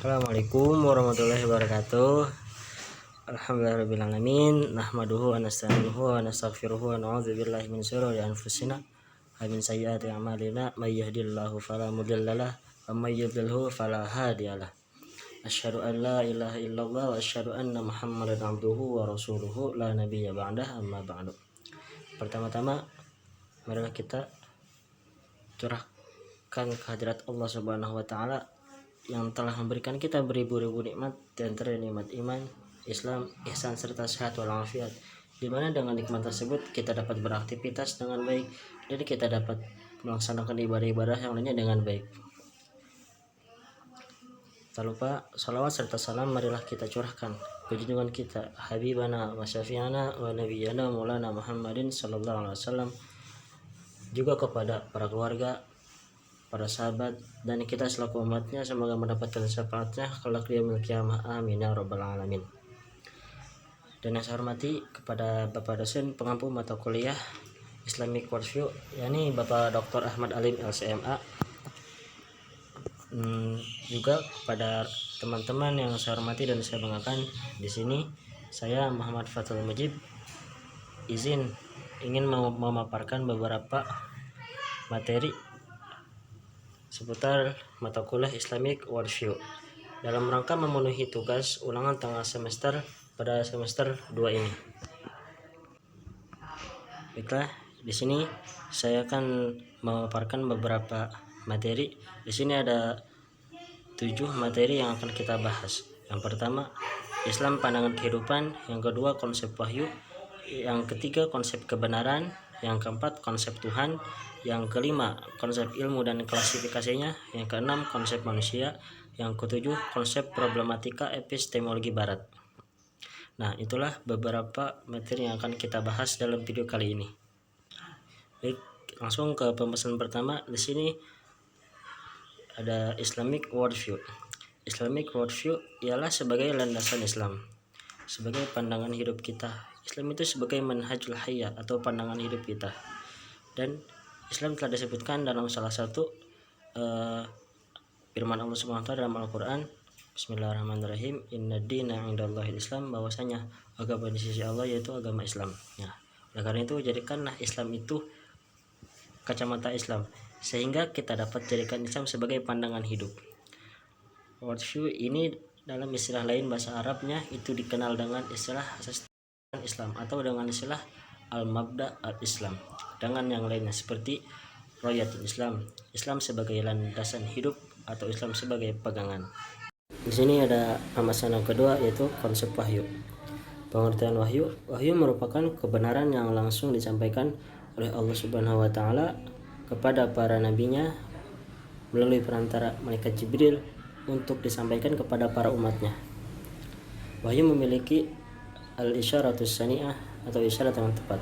Assalamualaikum warahmatullahi wabarakatuh. Alhamdulillahirrabbilalamin. Nahmaduhu wa nasta'inuhu wa nastaghfiruhu wa na'udzu billahi min syururi anfusina wa min sayyiati a'malina. May yahdihillahu fala mudhillalah wa may yudhlilhu fala hadiyalah. Asyhadu an la ilaha illallah wa asyhadu anna Muhammadan abduhu wa rasuluhu la nabiyya ba'dah, amma ba'du. Pertama-tama marilah kita curahkan kehadirat Allah Subhanahu wa taala yang telah memberikan kita beribu-ribu nikmat, di antara nikmat iman, Islam, ihsan serta sehat walafiat, di mana dengan nikmat tersebut kita dapat beraktivitas dengan baik dan kita dapat melaksanakan ibadah-ibadah yang lainnya dengan baik. Tak lupa salawat serta salam marilah kita curahkan ke junjungan kita Habibana wa Syafi'ana wa Nabiyana Maulana Muhammadin sallallahu alaihi wasallam, juga kepada para keluarga, para sahabat, dan kita selaku umatnya, semoga mendapatkan syafaatnya kelak di yaumil qiyamah, amin ya rabbal alamin. Dan yang saya hormati kepada Bapak dosen pengampu mata kuliah Islamic Worldview, yakni Bapak Dr. Ahmad Alim LCMA, juga kepada teman-teman yang saya hormati dan saya banggakan di sini. Saya Muhammad Fathul Mujib izin ingin memaparkan beberapa materi seputar mata kuliah Islamic Worldview dalam rangka memenuhi tugas ulangan tengah semester pada semester 2 ini. Baiklah, di sini saya akan memaparkan beberapa materi. Di sini ada 7 materi yang akan kita bahas. Yang pertama, Islam pandangan kehidupan. Yang kedua, konsep wahyu. Yang ketiga, konsep kebenaran. Yang keempat, konsep Tuhan. Yang kelima, konsep ilmu dan klasifikasinya. Yang keenam, konsep manusia. Yang ketujuh, konsep problematika epistemologi barat. Nah, itulah beberapa materi yang akan kita bahas dalam video kali ini. Baik, langsung ke pembahasan pertama. Di sini ada Islamic Worldview. Islamic Worldview ialah sebagai landasan Islam, sebagai pandangan hidup kita. Islam itu sebagai manhajul hayah atau pandangan hidup kita. Dan Islam telah disebutkan dalam salah satu firman Allah Subhanahu wa taala dalam Al-Qur'an, Bismillahirrahmanirrahim, Inna dina 'indallahil Islam, bahwasanya agama di sisi Allah yaitu agama Islam. Ya, oleh karena itu jadikanlah Islam itu kacamata Islam, sehingga kita dapat jadikan Islam sebagai pandangan hidup. Worldview ini dalam istilah lain bahasa Arabnya itu dikenal dengan istilah asas Islam atau dengan istilah al-mabda al-Islam, dengan yang lainnya seperti royatul Islam, Islam sebagai landasan hidup atau Islam sebagai pegangan. Di sini ada pembahasan yang kedua, yaitu konsep wahyu. Pengertian wahyu. Wahyu merupakan kebenaran yang langsung disampaikan oleh Allah Subhanahu wa taala kepada para nabinya melalui perantara malaikat Jibril untuk disampaikan kepada para umatnya. Wahyu memiliki al-isyaratus sani'ah atau isyarat yang tepat,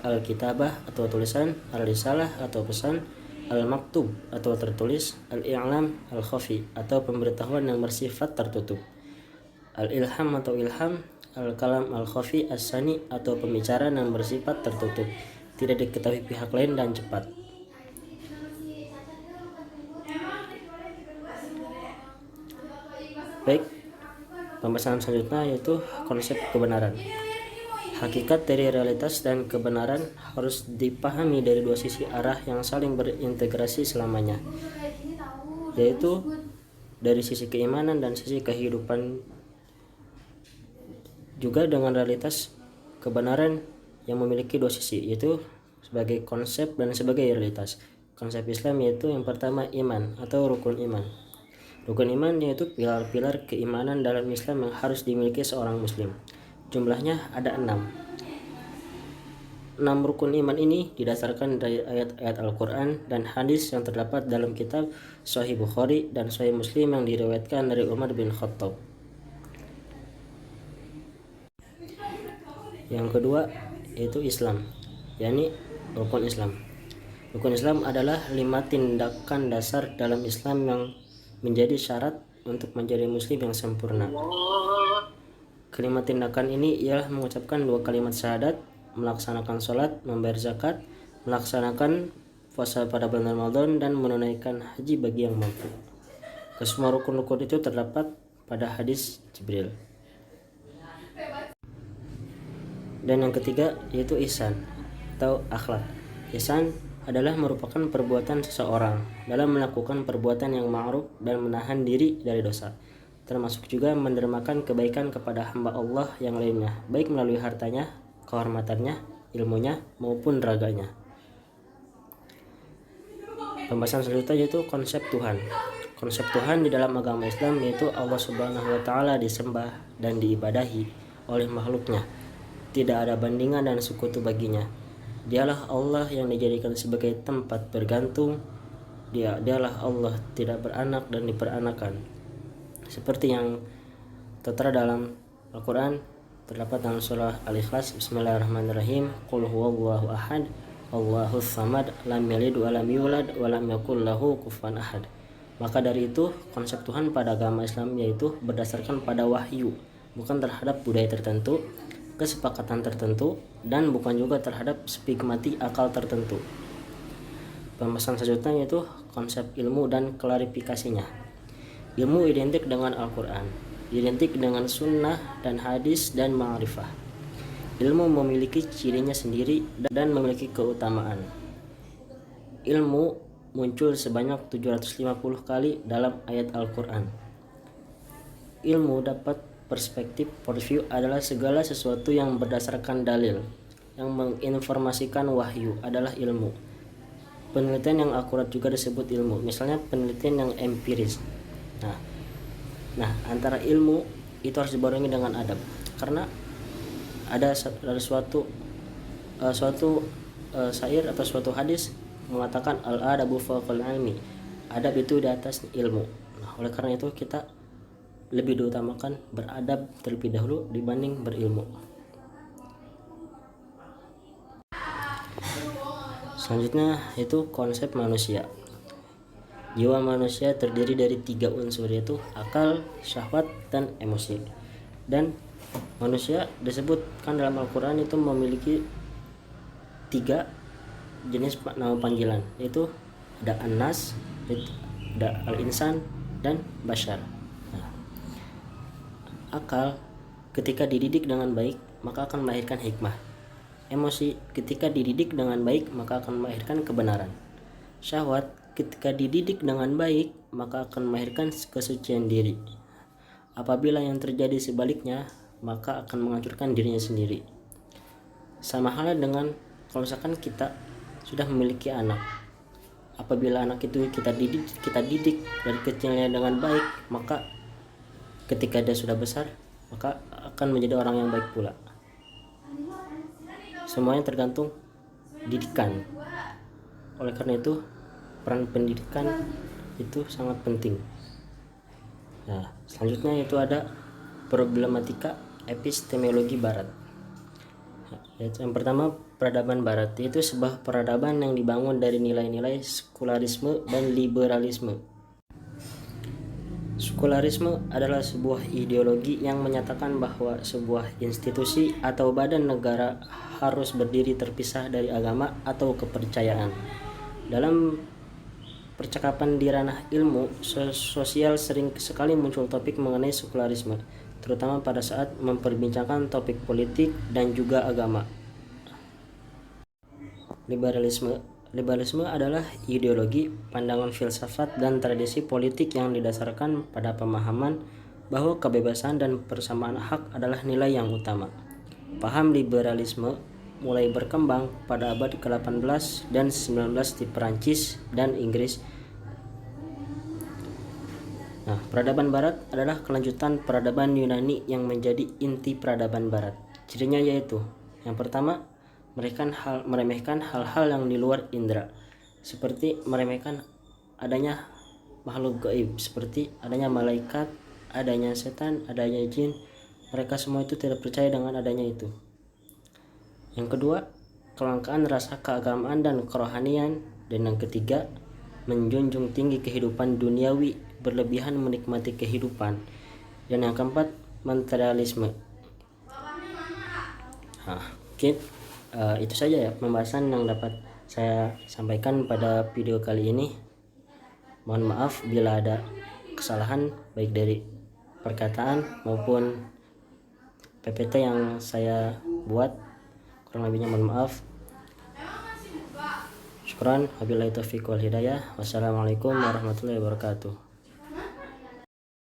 al-kitabah atau tulisan, al-risalah atau pesan, al-maktub atau tertulis, al-i'lam al-khafi atau pemberitahuan yang bersifat tertutup, al-ilham atau ilham, al-kalam al-khafi as-sani atau pembicaraan yang bersifat tertutup, tidak diketahui pihak lain dan cepat. Baik, pembahasan selanjutnya yaitu konsep kebenaran. Hakikat dari realitas dan kebenaran harus dipahami dari dua sisi arah yang saling berintegrasi selamanya, yaitu dari sisi keimanan dan sisi kehidupan. Juga dengan realitas kebenaran yang memiliki dua sisi, yaitu sebagai konsep dan sebagai realitas. Konsep Islam yaitu yang pertama iman atau rukun iman. Rukun iman yaitu pilar-pilar keimanan dalam Islam yang harus dimiliki seorang muslim. Jumlahnya ada 6. 6 rukun iman ini didasarkan dari ayat-ayat Al-Quran dan hadis yang terdapat dalam kitab Sahih Bukhari dan Sahih Muslim yang diriwayatkan dari Umar bin Khattab. Yang kedua yaitu Islam, yakni rukun Islam. Rukun Islam adalah 5 tindakan dasar dalam Islam yang menjadi syarat untuk menjadi muslim yang sempurna. Kelima tindakan ini ialah mengucapkan 2 kalimat syahadat, melaksanakan sholat, membayar zakat, melaksanakan puasa pada bulan Ramadan, dan menunaikan haji bagi yang mampu. Kesemua rukun-rukun itu terdapat pada hadis Jibril. Dan yang ketiga yaitu ihsan atau akhlak. Ihsan adalah merupakan perbuatan seseorang dalam melakukan perbuatan yang ma'ruf dan menahan diri dari dosa, termasuk juga mendermakan kebaikan kepada hamba Allah yang lainnya, baik melalui hartanya, kehormatannya, ilmunya, maupun raganya. Pembahasan selanjutnya yaitu konsep Tuhan. Konsep Tuhan di dalam agama Islam yaitu Allah Subhanahu wa taala disembah dan diibadahi oleh makhluknya. Tidak ada bandingan dan sekutu baginya. Dialah Allah yang dijadikan sebagai tempat bergantung. Dialah Allah tidak beranak dan diperanakan. Seperti yang tertera dalam Al-Quran, terdapat dalam surah Al-Ikhlas, Bismillahirrahmanirrahim, Qul huwallahu ahad, Allahus samad, lam yalid wa lam yulad wa lam yakul lahu kufuwan ahad. Maka dari itu, konsep Tuhan pada agama Islam yaitu berdasarkan pada wahyu, bukan terhadap budaya tertentu, kesepakatan tertentu, dan bukan juga terhadap spigmati akal tertentu. Pembahasan selanjutnya yaitu konsep ilmu dan klarifikasinya. Ilmu identik dengan Al-Quran, identik dengan sunnah dan hadis dan ma'rifah. Ilmu memiliki cirinya sendiri dan memiliki keutamaan. Ilmu muncul sebanyak 750 kali dalam ayat Al-Quran. Ilmu dapat perspektif view adalah segala sesuatu yang berdasarkan dalil, yang menginformasikan wahyu adalah ilmu. Penelitian yang akurat juga disebut ilmu, misalnya penelitian yang empiris. Nah, antara ilmu itu harus dibarengi dengan adab, karena ada suatu syair atau suatu hadis mengatakan al-adabu fawqal ilmi, adab itu di atas ilmu. Nah, oleh karena itu kita lebih diutamakan beradab terlebih dahulu dibanding berilmu. Selanjutnya itu konsep manusia. Jiwa manusia terdiri dari 3 unsur, yaitu akal, syahwat, dan emosi. Dan manusia disebutkan dalam Al-Quran itu memiliki 3 jenis nama panggilan, yaitu ada An-Nas, ada Al-Insan, dan Bashar. Nah, akal ketika dididik dengan baik maka akan melahirkan hikmah. Emosi ketika dididik dengan baik maka akan melahirkan kebenaran. Syahwat ketika dididik dengan baik maka akan melahirkan kesucian diri. Apabila yang terjadi sebaliknya maka akan menghancurkan dirinya sendiri. Sama halnya dengan kalau misalkan kita sudah memiliki anak, apabila anak itu kita didik dari kecilnya dengan baik, maka ketika dia sudah besar maka akan menjadi orang yang baik pula. Semuanya tergantung didikan. Oleh karena itu peran pendidikan itu sangat penting. Nah, selanjutnya itu ada problematika epistemologi barat. Yaitu yang pertama, peradaban barat, yaitu sebuah peradaban yang dibangun dari nilai-nilai sekularisme dan liberalisme. Sekularisme adalah sebuah ideologi yang menyatakan bahwa sebuah institusi atau badan negara harus berdiri terpisah dari agama atau kepercayaan. Dalam percakapan di ranah ilmu sosial sering sekali muncul topik mengenai sekularisme, terutama pada saat memperbincangkan topik politik dan juga agama. Liberalisme adalah ideologi, pandangan filsafat dan tradisi politik yang didasarkan pada pemahaman bahwa kebebasan dan persamaan hak adalah nilai yang utama. Paham liberalisme mulai berkembang pada abad ke-18 dan 19 di Perancis dan Inggris. Nah, peradaban barat adalah kelanjutan peradaban Yunani yang menjadi inti peradaban barat. Cirinya yaitu, yang pertama, meremehkan hal-hal yang di luar indera, seperti meremehkan adanya makhluk gaib, seperti adanya malaikat, adanya setan, adanya jin. Mereka semua itu tidak percaya dengan adanya itu. Yang kedua, kelangkaan rasa keagamaan dan kerohanian. Dan yang ketiga, menjunjung tinggi kehidupan duniawi, berlebihan menikmati kehidupan. Dan yang keempat, materialisme. Itu saja ya pembahasan yang dapat saya sampaikan pada video kali ini. Mohon maaf bila ada kesalahan baik dari perkataan maupun PPT yang saya buat, kurang lebihnya mohon maaf. Syukran, wabillahi taufiq wal hidayah. Wassalamualaikum warahmatullahi wabarakatuh.